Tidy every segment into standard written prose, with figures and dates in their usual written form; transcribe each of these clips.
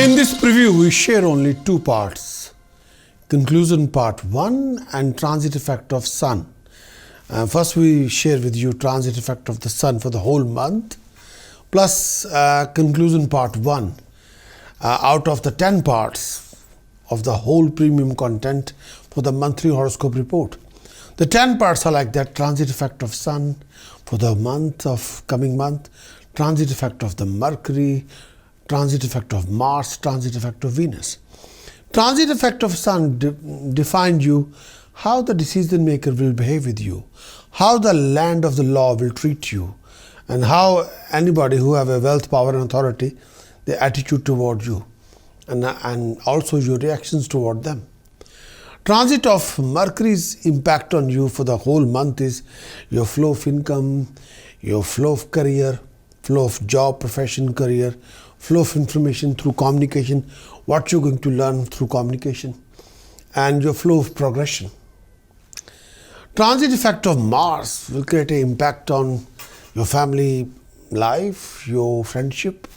In this preview, we share only two parts. Conclusion part 1 and transit effect of Sun. First we share with you transit effect of the Sun for the whole month, plus conclusion part 1 out of the 10 parts of the whole premium content for the monthly horoscope report. The 10 parts are like that: transit effect of Sun for the month of coming month, transit effect of the Mercury, transit effect of Mars, transit effect of Venus. Transit effect of Sun defines you how the decision maker will behave with you, how the land of the law will treat you, and how anybody who have a wealth, power and authority, their attitude toward you, and also your reactions toward them. Transit of Mercury's impact on you for the whole month is your flow of income, your flow of career, flow of job, profession, career, flow of information through communication, what you're going to learn through communication, and your flow of progression. Transit effect of Mars will create an impact on your family life, your friendship,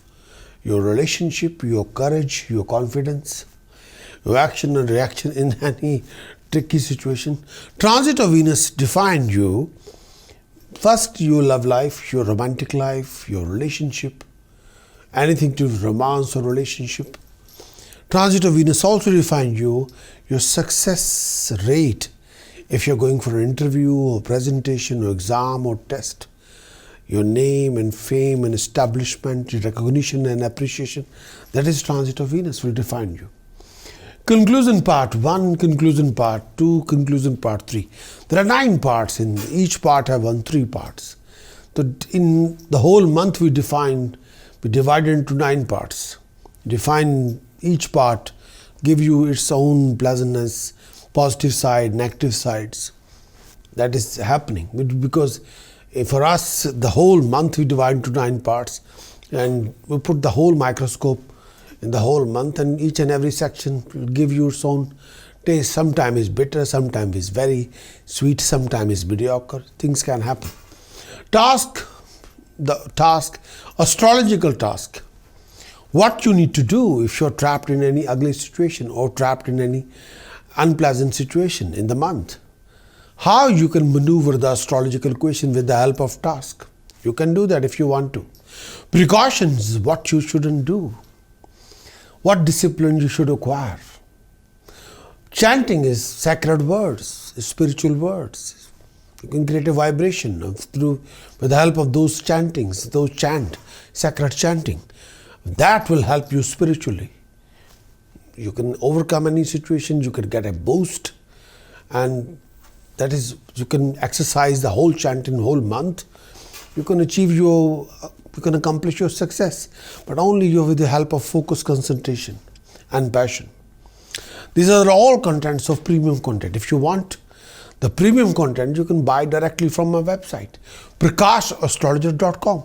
your relationship, your courage, your confidence, your action and reaction in any tricky situation. Transit of Venus defines you. First, your love life, your romantic life, your relationship, anything to do with romance or relationship. Transit of Venus also defines you, your success rate if you're going for an interview or presentation or exam or test. Your name and fame and establishment, your recognition and appreciation, that is transit of Venus will define you. Conclusion part 1, conclusion part 2, conclusion part 3. There are 9 parts, in each part have 3 parts. So in the whole month we divide into 9 parts. Define each part, give you its own pleasantness, positive side, negative sides. That is happening because for us the whole month we divide into 9 parts, and we put the whole microscope in the whole month, and each and every section will give you its own taste. Sometimes is bitter, sometimes is very sweet, sometimes is mediocre. Things can happen. Astrological task. What you need to do if you're trapped in any ugly situation or trapped in any unpleasant situation in the month. How you can maneuver the astrological equation with the help of task. You can do that if you want to. Precautions, what you shouldn't do. What discipline you should acquire. Chanting is sacred words, spiritual words. You can create a vibration with the help of those chantings, sacred chanting. That will help you spiritually. You can overcome any situation, you can get a boost, and that is, you can exercise the whole chanting whole month. You can accomplish your success, but only with the help of focus, concentration and passion. These are all contents of premium content. If you want the premium content, you can buy directly from my website, prakashastrologer.com.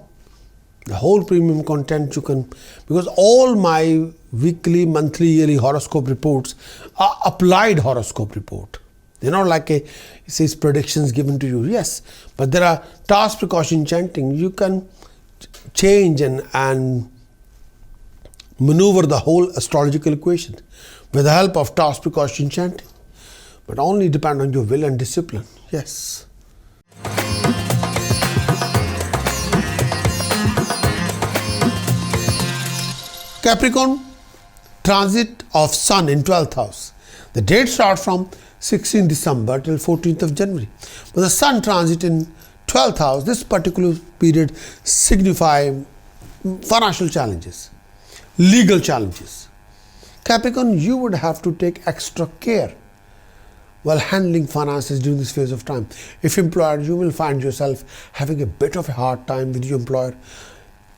The whole premium content you can, because all my weekly, monthly, yearly horoscope reports are applied horoscope report. They're not like it says predictions given to you. Yes, but there are task, precaution, chanting. You can change and maneuver the whole astrological equation with the help of task, precaution, chanting, but only depend on your will and discipline. Yes. Capricorn, transit of Sun in 12th house. The date starts from 16th December till 14th of January. But the Sun transit in 12th house, this particular period signify financial challenges, legal challenges. Capricorn, you would have to take extra care while handling finances during this phase of time. If employer, you will find yourself having a bit of a hard time with your employer.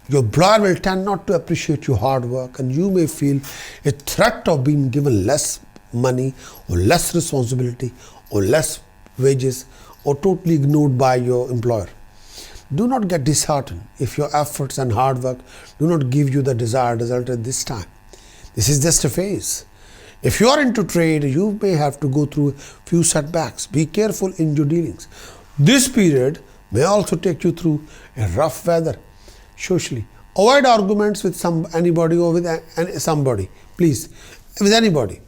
Your employer will tend not to appreciate your hard work, and you may feel a threat of being given less money or less responsibility or less wages or totally ignored by your employer. Do not get disheartened if your efforts and hard work do not give you the desired result at this time. This is just a phase. If you are into trade, you may have to go through a few setbacks. Be careful in your dealings. This period may also take you through a rough weather socially Avoid arguments with anybody or with somebody. Please, with anybody.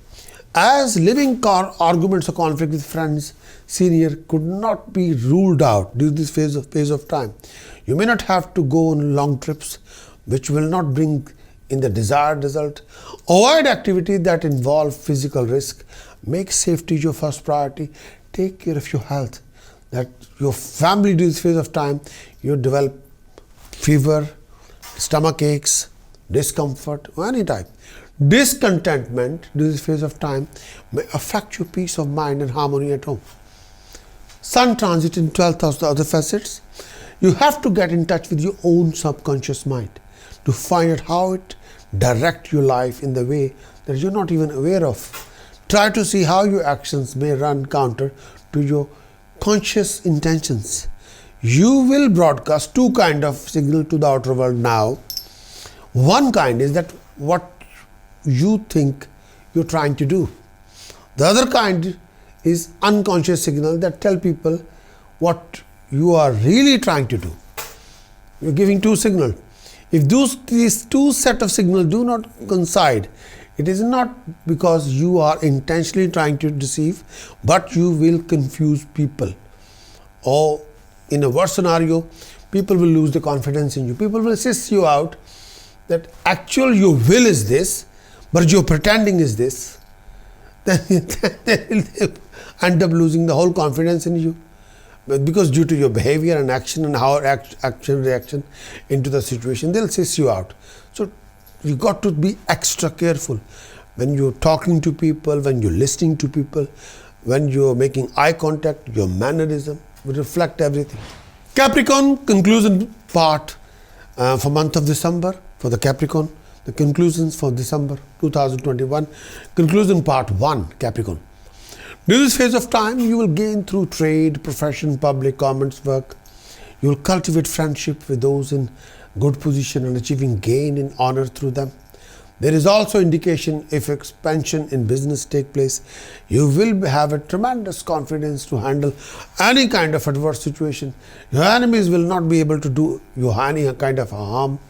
As living arguments or conflict with friends, senior could not be ruled out during this phase of time. You may not have to go on long trips, which will not bring in the desired result. Avoid activities that involve physical risk. Make safety your first priority. Take care of your health. That your family during this phase of time, you develop fever, stomach aches, discomfort, or any type. Discontentment during this phase of time may affect your peace of mind and harmony at home. Sun transit in 12th house, the other facets. You have to get in touch with your own subconscious mind to find out how it directs your life in the way that you're not even aware of. Try to see how your actions may run counter to your conscious intentions. You will broadcast two kinds of signal to the outer world now. One kind is that what you think you're trying to do. The other kind is unconscious signal that tell people what you are really trying to do. You're giving two signals. If these two set of signals do not coincide, it is not because you are intentionally trying to deceive, but you will confuse people. Or in a worse scenario, people will lose the confidence in you. People will assist you out that actual your will is this, but your pretending is this. Then they will end up losing the whole confidence in you. But because due to your behavior and action and how action reaction into the situation, they'll assist you out. So you got to be extra careful when you're talking to people, when you're listening to people, when you're making eye contact. Your mannerism will reflect everything. Capricorn conclusion part for month of December for the Capricorn. The conclusions for December 2021. Conclusion part 1, Capricorn. During this phase of time, you will gain through trade, profession, public, comments, work. You will cultivate friendship with those in good position and achieving gain in honor through them. There is also indication if expansion in business take place, you will have a tremendous confidence to handle any kind of adverse situation. Your enemies will not be able to do you any kind of harm.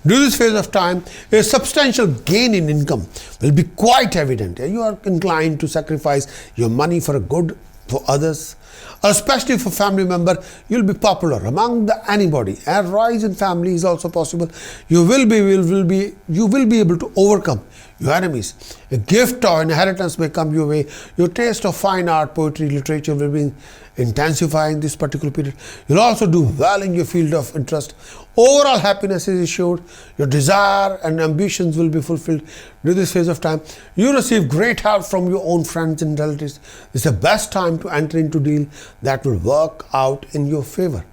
During this phase of time, a substantial gain in income will be quite evident. You are inclined to sacrifice your money for a good for others, especially for family member. You will be popular among anybody. A rise in family is also possible. You will be able to overcome your enemies. A gift or inheritance may come your way. Your taste of fine art, poetry, literature will be intensifying this particular period. You'll also do well in your field of interest. Overall happiness is assured. Your desire and ambitions will be fulfilled during this phase of time. You receive great help from your own friends and relatives. It's the best time to enter into deal that will work out in your favor.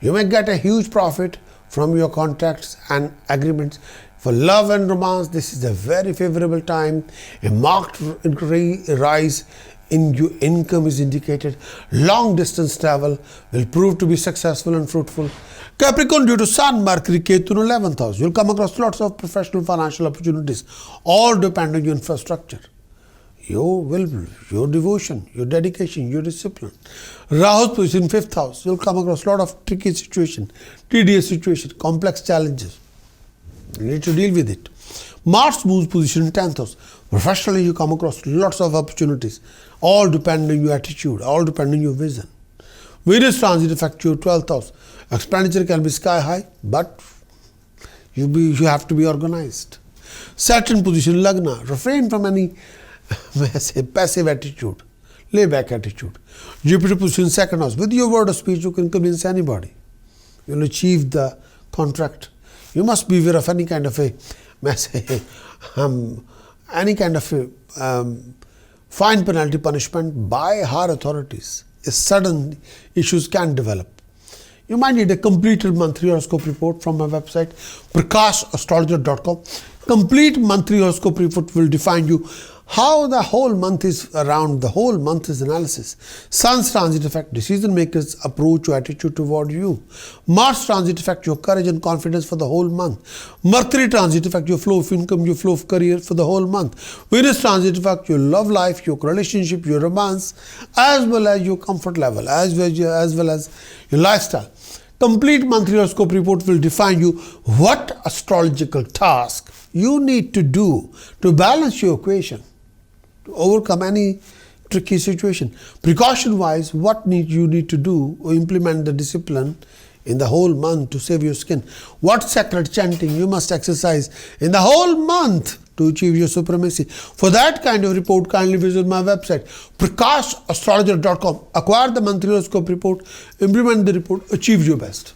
You may get a huge profit from your contracts and agreements. For love and romance, this is a very favorable time. A marked rise in your income is indicated. Long distance travel will prove to be successful and fruitful. Capricorn, due to Sun, Mercury, Ketu in 11th house, you'll come across lots of professional financial opportunities. All depend on your infrastructure, your will, your devotion, your dedication, your discipline. Rahu's position 5th house, you'll come across a lot of tricky situation, tedious situation, complex challenges. You need to deal with it. Mars moves position in 10th house. Professionally, you come across lots of opportunities. All depend on your attitude, all depend on your vision. Venus transit affects your 12th house. Expenditure can be sky high, but you have to be organized. Saturn position Lagna. Refrain from any passive attitude, layback attitude. Jupiter position 2nd house. With your word of speech, you can convince anybody. You'll achieve the contract. You must be aware of any kind of fine penalty punishment by higher authorities. Sudden issues can develop. You might need a completed monthly horoscope report from my website, Prakash, astrologer.com. Complete monthly horoscope report will define you how the whole month is around. The whole month is analysis. Sun's transit affect decision makers' approach or attitude toward you. Mars transit affect your courage and confidence for the whole month. Mercury transit affect your flow of income, your flow of career for the whole month. Venus transit affect your love life, your relationship, your romance, as well as your comfort level, as well as your lifestyle. Complete monthly horoscope report will define you what astrological task you need to do to balance your equation, to overcome any tricky situation. Precaution wise, what you need to do or implement the discipline in the whole month to save your skin. What sacred chanting you must exercise in the whole month to achieve your supremacy. For that kind of report, kindly visit my website, Prakash astrologer.com. Acquire the monthly horoscope report, implement the report, achieve your best.